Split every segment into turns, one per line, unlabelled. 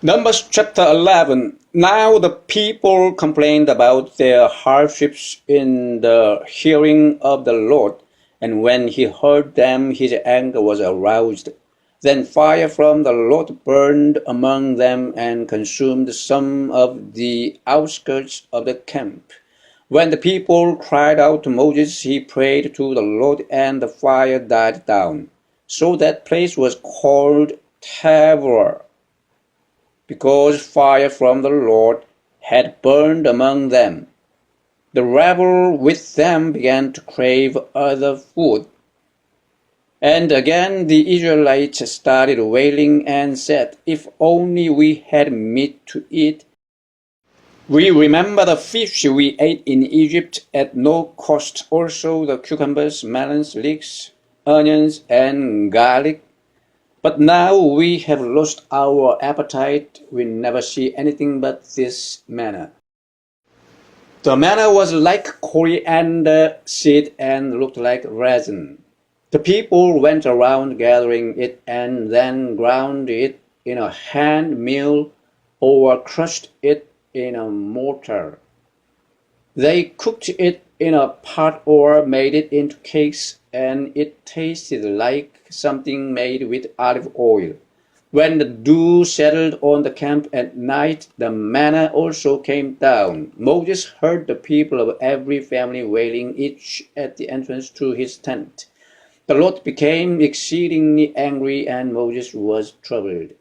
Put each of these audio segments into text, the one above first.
Numbers chapter 11. Now the people complained about their hardships in the hearing of the Lord, and when he heard them, his anger was aroused. Then fire from the Lord burned among them and consumed some of the outskirts of the camp. When the people cried out to Moses, he prayed to the Lord, and the fire died down. So that place was called Tabor, because fire from the Lord had burned among them. The rebel with them began to crave other food. And again the Israelites started wailing and said, "If only we had meat to eat. We remember the fish we ate in Egypt at no cost, also the cucumbers, melons, leeks, onions, and garlic. But now we have lost our appetite. We never see anything but this manna." The manna was like coriander seed and looked like resin. The people went around gathering it and then ground it in a hand mill or crushed it in a mortar. They cooked it in a pot or made it into cakes, and it tasted like something made with olive oil. When the dew settled on the camp at night, the manna also came down. Moses heard the people of every family wailing, each at the entrance to his tent. The Lord became exceedingly angry, and Moses was troubled.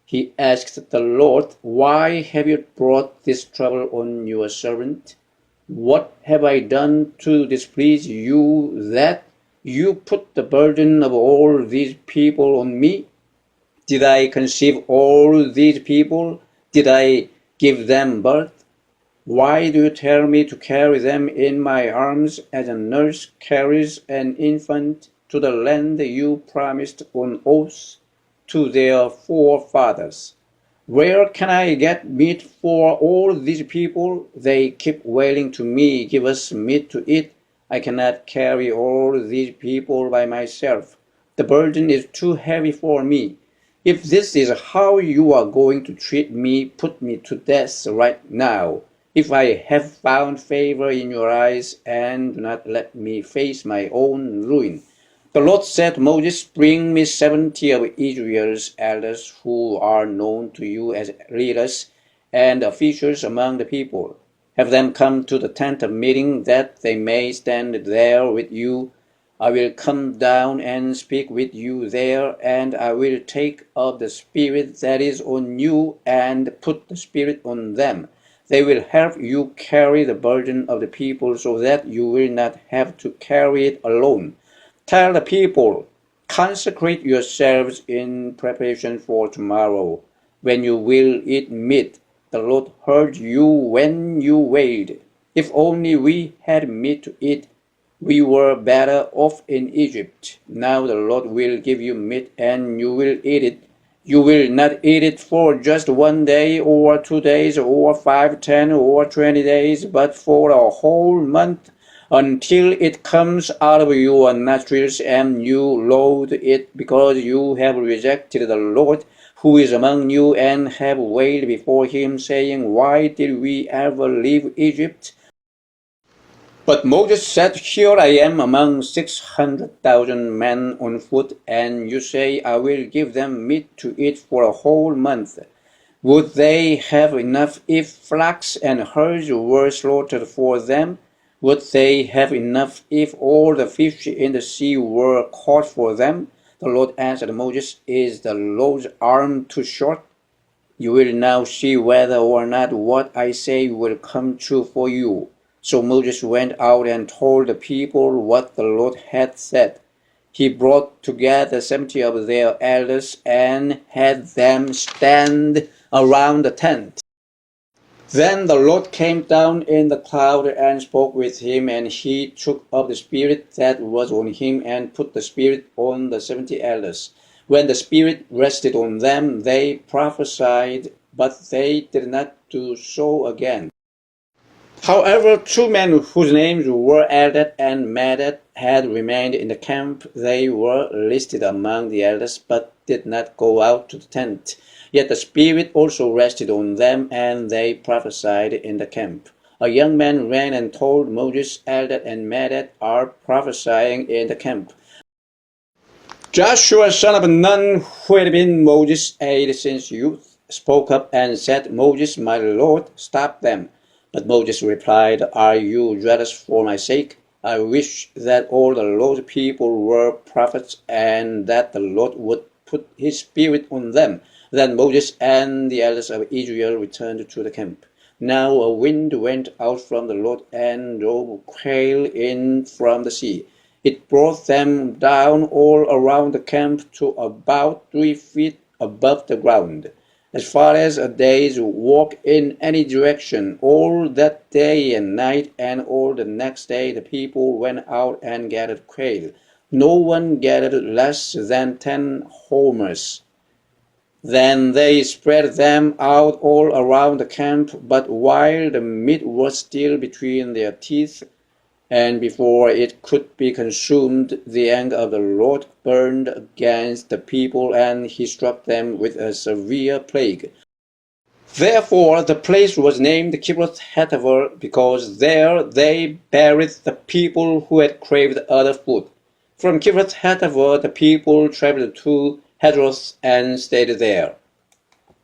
He asked the Lord, "Why have you brought this trouble on your servant? What have I done to displease you that you put the burden of all these people on me? Did I conceive all these people? Did I give them birth? Why do you tell me to carry them in my arms as a nurse carries an infant to the land you promised on oath to their forefathers? Where can I get meat for all these people? They keep wailing to me, 'Give us meat to eat.' I cannot carry all these people by myself. The burden is too heavy for me. If this is how you are going to treat me, put me to death right now, if I have found favor in your eyes, and do not let me face my own ruin." The Lord said to Moses, "Bring me 70 of Israel's elders who are known to you as leaders and officials among the people. Have them come to the tent of meeting, that they may stand there with you. I will come down and speak with you there, and I will take of the Spirit that is on you and put the Spirit on them. They will help you carry the burden of the people so that you will not have to carry it alone. Tell the people, 'Consecrate yourselves in preparation for tomorrow, when you will eat meat.' The Lord heard you when you wailed, 'If only we had meat to eat. We were better off in Egypt.' Now the Lord will give you meat, and you will eat it. You will not eat it for just 1 day or 2 days or 5, 10, or 20 days, but for a whole month, until it comes out of your nostrils, and you loathe it, because you have rejected the Lord who is among you, and have wailed before him, saying, 'Why did we ever leave Egypt?' But Moses said, 'Here I am among 600,000 men on foot, and you say, I will give them meat to eat for a whole month. Would they have enough if flocks and herds were slaughtered for them? Would they have enough if all the fish in the sea were caught for them?' The Lord answered Moses, 'Is the Lord's arm too short? You will now see whether or not what I say will come true for you.' So Moses went out and told the people what the Lord had said. He brought together 70 of their elders and had them stand around the tent. Then the Lord came down in the cloud and spoke with him, and he took of the Spirit that was on him and put the Spirit on the 70 elders. When the Spirit rested on them, they prophesied, but they did not do so again. However, 2 men whose names were Eldad and Medad had remained in the camp. They were listed among the elders, but did not go out to the tent. Yet the Spirit also rested on them, and they prophesied in the camp. A young man ran and told Moses, Eldad and Medad are prophesying in the camp. Joshua, son of Nun, who had been Moses' aide since youth, spoke up and said, Moses, my Lord, stop them. But Moses replied, Are you jealous for my sake? I wish that all the Lord's people were prophets, and that the Lord would put his Spirit on them. Then Moses and the elders of Israel returned to the camp. Now a wind went out from the Lord and drove quail in from the sea. It brought them down all around the camp to about 3 feet above the ground, as far as a day's walk in any direction. All that day and night and all the next day the people went out and gathered quail. No one gathered less than 10 homers. Then they spread them out all around the camp, but while the meat was still between their teeth, and before it could be consumed, the anger of the Lord burned against the people, and he struck them with a severe plague. Therefore the place was named Kibroth-Hattaavah, because there they buried the people who had craved other food. From Kibroth-Hattaavah the people traveled to Hazeroth and stayed there.